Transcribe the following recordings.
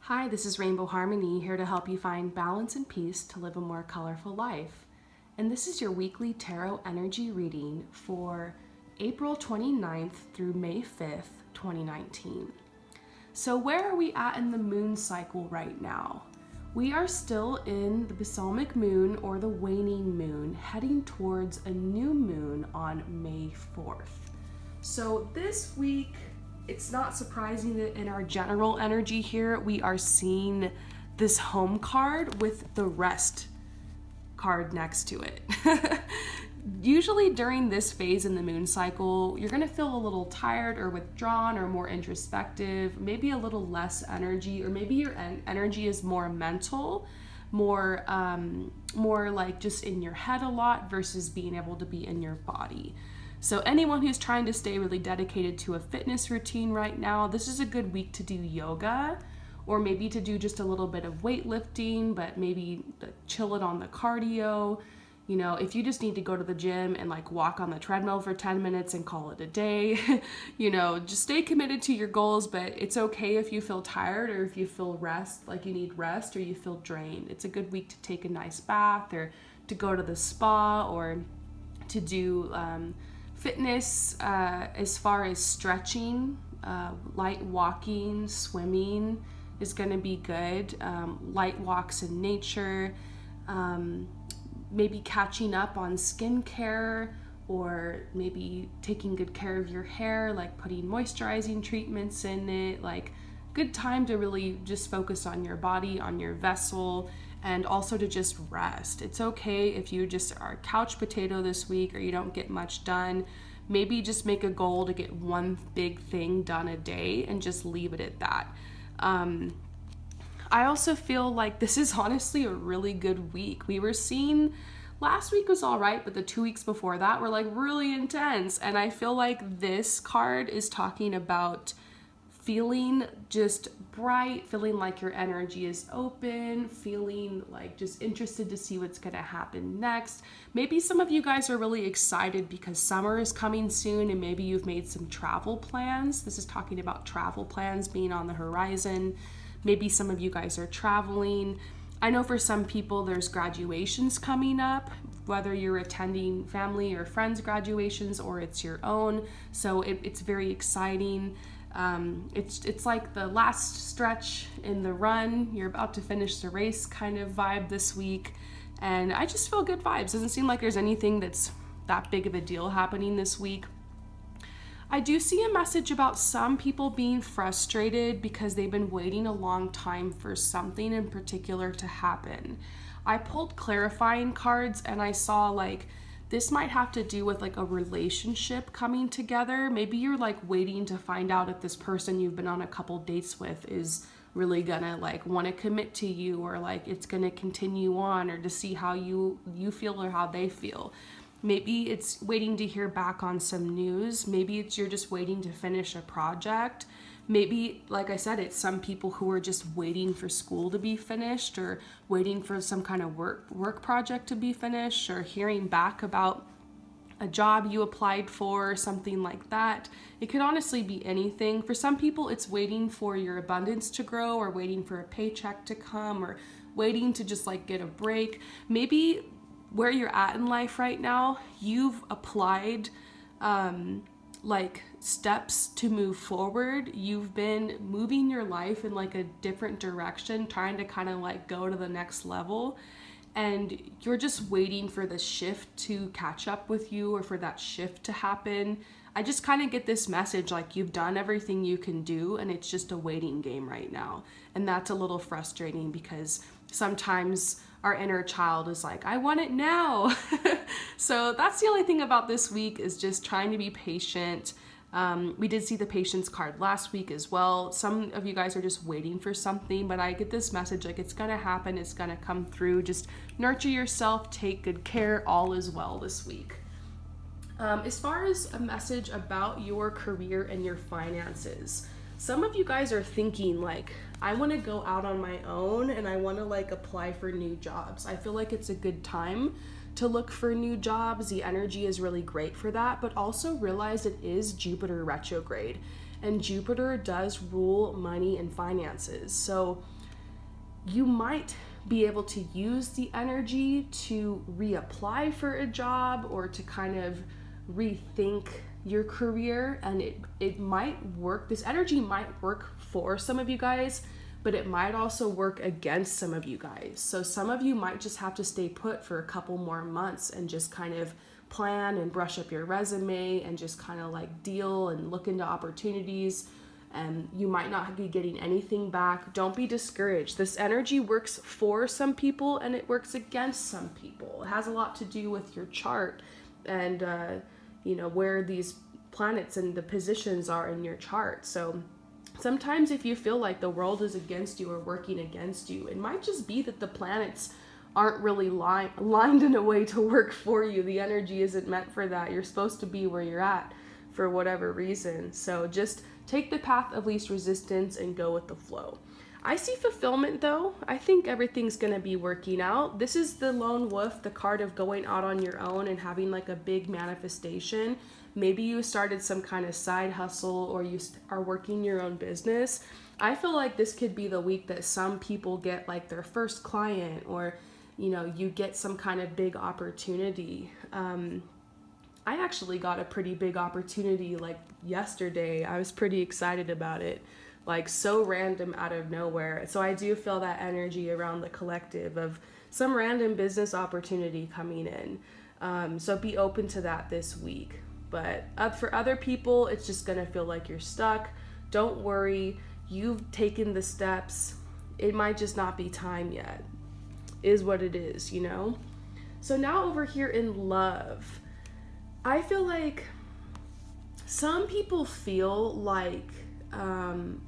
Hi, this is Rainbow Harmony, here to help you find balance and peace to live a more colorful life. And this is your weekly tarot energy reading for April 29th through May 5th, 2019. So where are we at in the moon cycle right now? We are still in the balsamic moon or the waning moon, heading towards a new moon on May 4th. So this week, it's not surprising that in our general energy here, we are seeing this home card with the rest card next to it. Usually during this phase in the moon cycle, you're gonna feel a little tired or withdrawn or more introspective, maybe a little less energy, or maybe your energy is more mental, more like just in your head a lot versus being able to be in your body. So anyone who's trying to stay really dedicated to a fitness routine right now, this is a good week to do yoga, or maybe to do just a little bit of weightlifting, but maybe chill it on the cardio. You know, if you just need to go to the gym and like walk on the treadmill for 10 minutes and call it a day, you know, just stay committed to your goals, but it's okay if you feel tired or if you feel like you need rest or you feel drained. It's a good week to take a nice bath or to go to the spa or to do fitness as far as stretching, light walking, swimming is going to be good. Light walks in nature, maybe catching up on skincare, or maybe taking good care of your hair, like putting moisturizing treatments in it. Like, good time to really just focus on your body, on your vessel, and also to just rest. It's okay if you just are a couch potato this week or you don't get much done. Maybe just make a goal to get one big thing done a day and just leave it at that. I also feel like this is honestly a really good week. We were seeing, last week was all right, but the 2 weeks before that were like really intense. And I feel like this card is talking about feeling just bright, feeling like your energy is open, feeling like just interested to see what's gonna happen next. Maybe some of you guys are really excited because summer is coming soon and maybe you've made some travel plans. This is talking about travel plans being on the horizon. Maybe some of you guys are traveling. I know for some people there's graduations coming up, whether you're attending family or friends' graduations or it's your own. So it's very exciting. It's like the last stretch in the run. You're about to finish the race kind of vibe this week. And I just feel good vibes. Doesn't seem like there's anything that's that big of a deal happening this week. I do see a message about some people being frustrated because they've been waiting a long time for something in particular to happen. I pulled clarifying cards and I saw like this might have to do with like a relationship coming together. Maybe you're like waiting to find out if this person you've been on a couple dates with is really gonna like want to commit to you, or like it's gonna continue on, or to see how you feel or how they feel. Maybe it's waiting to hear back on some news. Maybe it's you're just waiting to finish a project. Maybe, like I said, it's some people who are just waiting for school to be finished, or waiting for some kind of work project to be finished, or hearing back about a job you applied for, or something like that. It could honestly be anything. For some people, it's waiting for your abundance to grow, or waiting for a paycheck to come, or waiting to just like get a break. Maybe where you're at in life right now, you've applied like steps to move forward. You've been moving your life in like a different direction, trying to kind of like go to the next level, and you're just waiting for the shift to catch up with you, or for that shift to happen. I just kind of get this message like you've done everything you can do and it's just a waiting game right now. And that's a little frustrating because sometimes our inner child is like, I want it now. So that's the only thing about this week, is just trying to be patient. We did see the patience card last week as well. Some of you guys are just waiting for something, but I get this message like it's gonna happen, it's gonna come through. Just nurture yourself, take good care, all is well this week. As far as a message about your career and your finances, some of you guys are thinking like, I want to go out on my own and I want to like apply for new jobs. I feel like it's a good time to look for new jobs. The energy is really great for that, but also realize it is Jupiter retrograde. and Jupiter does rule money and finances. So you might be able to use the energy to reapply for a job or to kind of rethink your career, and it might work. This energy might work for some of you guys, but it might also work against some of you guys. So some of you might just have to stay put for a couple more months and just kind of plan and brush up your resume and just kind of like deal and look into opportunities. And you might not be getting anything back. Don't be discouraged. This energy works for some people and it works against some people. It has a lot to do with your chart and where these planets and the positions are in your chart. So sometimes if you feel like the world is against you or working against you, it might just be that the planets aren't really aligned in a way to work for you. The energy isn't meant for that. You're supposed to be where you're at for whatever reason. So just take the path of least resistance and go with the flow. I see fulfillment though. I think everything's gonna be working out. This is the lone wolf, the card of going out on your own and having like a big manifestation. Maybe you started some kind of side hustle or you are working your own business. I feel like this could be the week that some people get like their first client, or you get some kind of big opportunity. I actually got a pretty big opportunity like yesterday. I was pretty excited about it, like so random out of nowhere. So I do feel that energy around the collective of some random business opportunity coming in. So be open to that this week. But for other people, it's just gonna feel like you're stuck. Don't worry, you've taken the steps. It might just not be time yet, is what it is, So now over here in love, I feel like some people feel like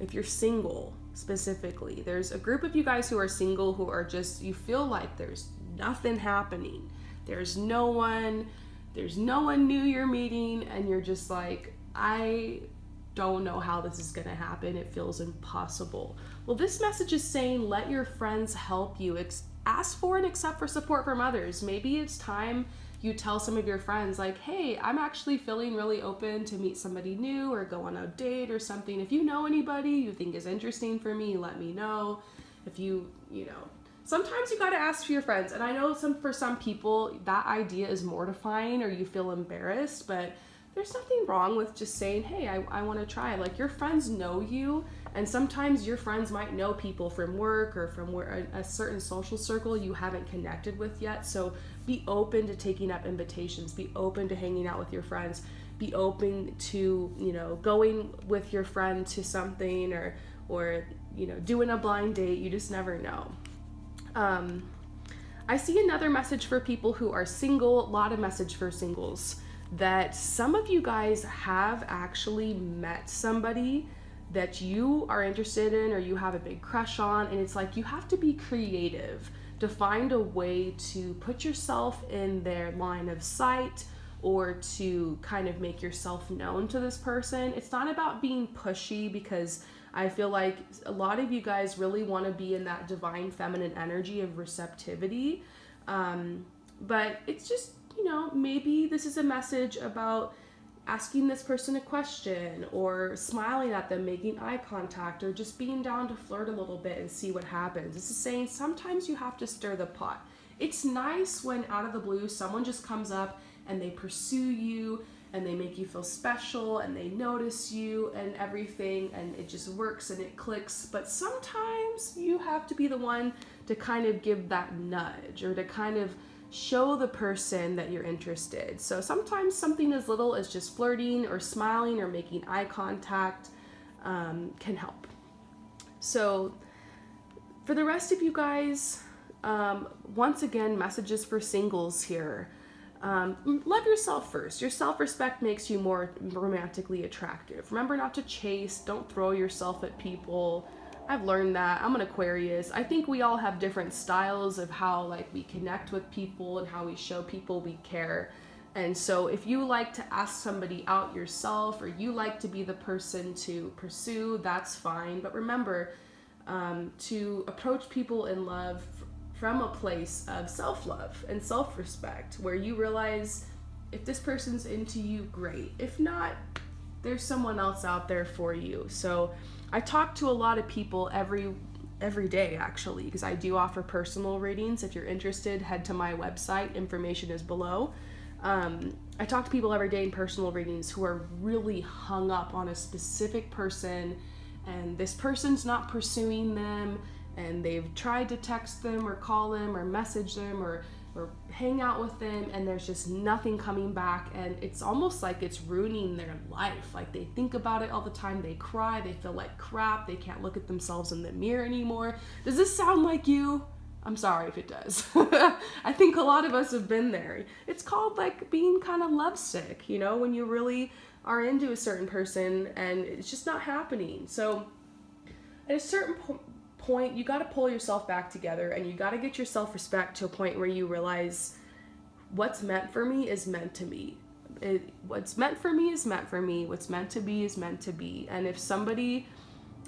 if you're single specifically, there's a group of you guys who are single who are just, you feel like there's nothing happening. There's no one new you're meeting, and you're just like, I don't know how this is gonna happen. It feels impossible. Well, this message is saying let your friends help you. Ask for and accept for support from others. Maybe it's time you tell some of your friends like, hey, I'm actually feeling really open to meet somebody new or go on a date or something. If you know anybody you think is interesting for me, let me know. If sometimes you got to ask for your friends. And I know for some people that idea is mortifying or you feel embarrassed, but there's nothing wrong with just saying, hey, I want to try. Like, your friends know you, and sometimes your friends might know people from work or from a certain social circle you haven't connected with yet. So be open to taking up invitations, be open to hanging out with your friends, be open to, going with your friend to something or doing a blind date. You just never know. I see another message for people who are single, a lot of message for singles, that some of you guys have actually met somebody that you are interested in or you have a big crush on, and it's like you have to be creative to find a way to put yourself in their line of sight or to kind of make yourself known to this person. It's not about being pushy, because I feel like a lot of you guys really want to be in that divine feminine energy of receptivity, but it's just, maybe this is a message about asking this person a question or smiling at them, making eye contact, or just being down to flirt a little bit and see what happens. This is saying sometimes you have to stir the pot. It's nice when out of the blue someone just comes up and they pursue you and they make you feel special and they notice you and everything, and it just works and it clicks. But sometimes you have to be the one to kind of give that nudge or to kind of show the person that you're interested. So sometimes something as little as just flirting or smiling or making eye contact can help. So for the rest of you guys, once again, messages for singles here. Love yourself first. Your self-respect makes you more romantically attractive. Remember not to chase. Don't throw yourself at people. I've learned that. I'm an Aquarius. I think we all have different styles of how we connect with people and how we show people we care. And so if you like to ask somebody out yourself, or you like to be the person to pursue, that's fine. But remember to approach people in love from a place of self-love and self-respect, where you realize if this person's into you, great. If not, there's someone else out there for you. So I talk to a lot of people every day, actually, because I do offer personal readings. If you're interested, head to my website. Information is below. I talk to people every day in personal readings who are really hung up on a specific person, and this person's not pursuing them, and they've tried to text them or call them or message them or hang out with them, and there's just nothing coming back, and it's almost like it's ruining their life. Like, they think about it all the time, they cry, they feel like crap, they can't look at themselves in the mirror anymore. Does this sound like you? I'm sorry if it does. I think a lot of us have been there. It's called like being kind of lovesick, when you really are into a certain person and it's just not happening. So at a certain point, you got to pull yourself back together, and you got to get your self-respect to a point where you realize what's meant for me is meant to be. What's meant for me is meant for me. What's meant to be is meant to be. And if somebody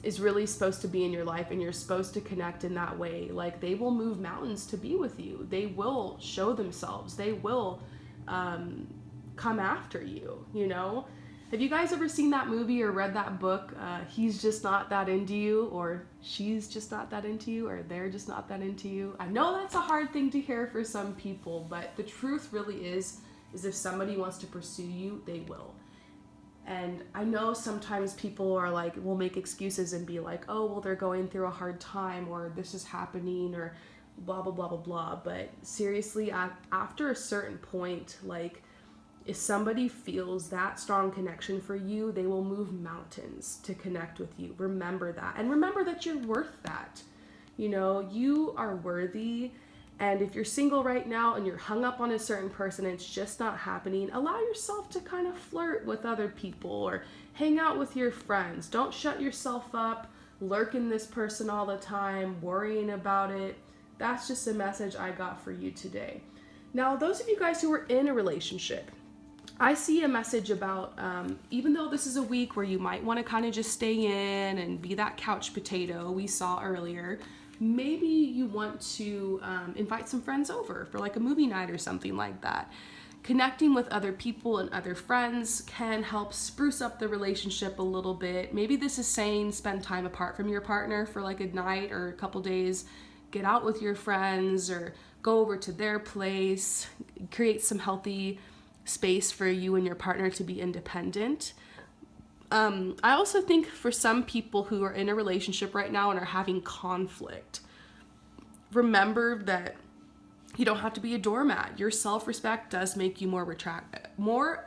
is really supposed to be in your life and you're supposed to connect in that way, like, they will move mountains to be with you. They will show themselves. They will come after you, Have you guys ever seen that movie or read that book, He's Just Not That Into You, or She's Just Not That Into You, or They're Just Not That Into You? I know that's a hard thing to hear for some people, but the truth really is if somebody wants to pursue you, they will. And I know sometimes people are like, will make excuses and be like, oh, well, they're going through a hard time, or this is happening, or blah, blah, blah, blah, blah. But seriously, after a certain point, like, if somebody feels that strong connection for you, they will move mountains to connect with you. Remember that. And remember that you're worth that. You are worthy. And if you're single right now and you're hung up on a certain person and it's just not happening, allow yourself to kind of flirt with other people or hang out with your friends. Don't shut yourself up, lurking this person all the time, worrying about it. That's just a message I got for you today. Now, those of you guys who are in a relationship, I see a message about, even though this is a week where you might want to kind of just stay in and be that couch potato we saw earlier, maybe you want to invite some friends over for like a movie night or something like that. Connecting with other people and other friends can help spruce up the relationship a little bit. Maybe this is saying spend time apart from your partner for like a night or a couple days. Get out with your friends or go over to their place. Create some healthy space for you and your partner to be independent. I also think for some people who are in a relationship right now and are having conflict, remember that you don't have to be a doormat. Your self-respect does make you more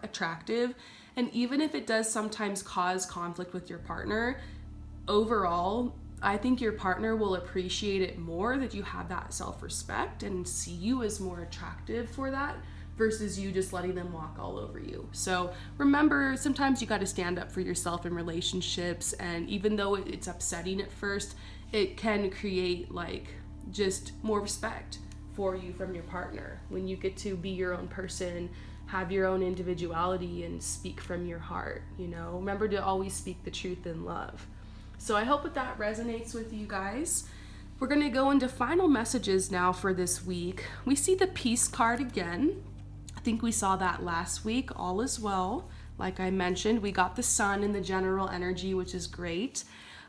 attractive. And even if it does sometimes cause conflict with your partner, overall, I think your partner will appreciate it more that you have that self-respect and see you as more attractive for that, versus you just letting them walk all over you. So remember, sometimes you got to stand up for yourself in relationships, and even though it's upsetting at first, it can create like just more respect for you from your partner when you get to be your own person, have your own individuality, and speak from your heart. Remember to always speak the truth in love. So I hope that resonates with you guys. We're going to go into final messages now for this week. We see the Peace card again. I think we saw that last week. All is well. Like I mentioned, we got the Sun in the general energy, which is great.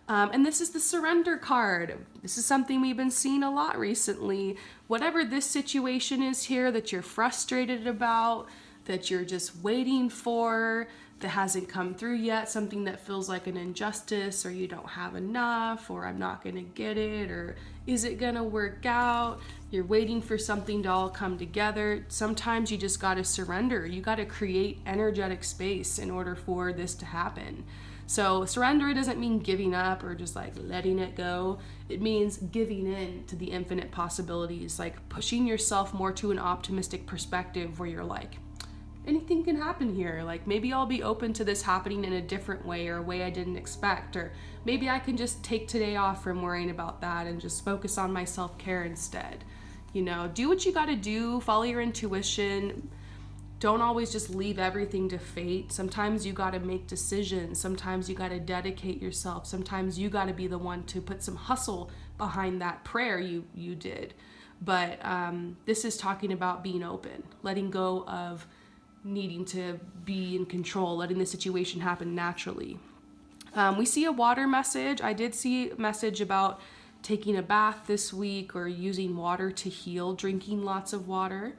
And this is the Surrender card. This is something we've been seeing a lot recently. Whatever this situation is here that you're frustrated about, that you're just waiting for, that hasn't come through yet, something that feels like an injustice, or you don't have enough, or I'm not going to get it, or is it going to work out? You're waiting for something to all come together. Sometimes you just got to surrender. You got to create energetic space in order for this to happen. So surrender doesn't mean giving up or just like letting it go. It means giving in to the infinite possibilities, like pushing yourself more to an optimistic perspective where you're like, anything can happen here. Like, maybe I'll be open to this happening in a different way, or a way I didn't expect, or maybe I can just take today off from worrying about that and just focus on my self-care instead. Do what you got to do, follow your intuition. Don't always just leave everything to fate. Sometimes you got to make decisions. Sometimes you got to dedicate yourself. Sometimes you got to be the one to put some hustle behind that prayer you did. But this is talking about being open, letting go of needing to be in control, letting the situation happen naturally. We see a water message. I did see a message about taking a bath this week or using water to heal, drinking lots of water.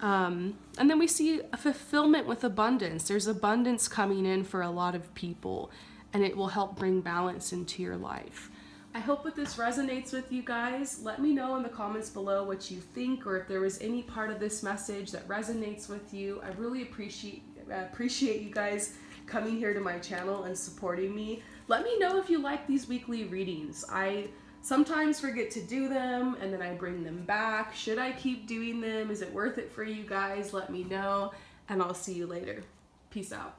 And then we see a fulfillment with abundance. There's abundance coming in for a lot of people, and it will help bring balance into your life. I hope that this resonates with you guys. Let me know in the comments below what you think, or if there was any part of this message that resonates with you. I really appreciate you guys coming here to my channel and supporting me. Let me know if you like these weekly readings. I sometimes forget to do them and then I bring them back. Should I keep doing them? Is it worth it for you guys? Let me know, and I'll see you later. Peace out.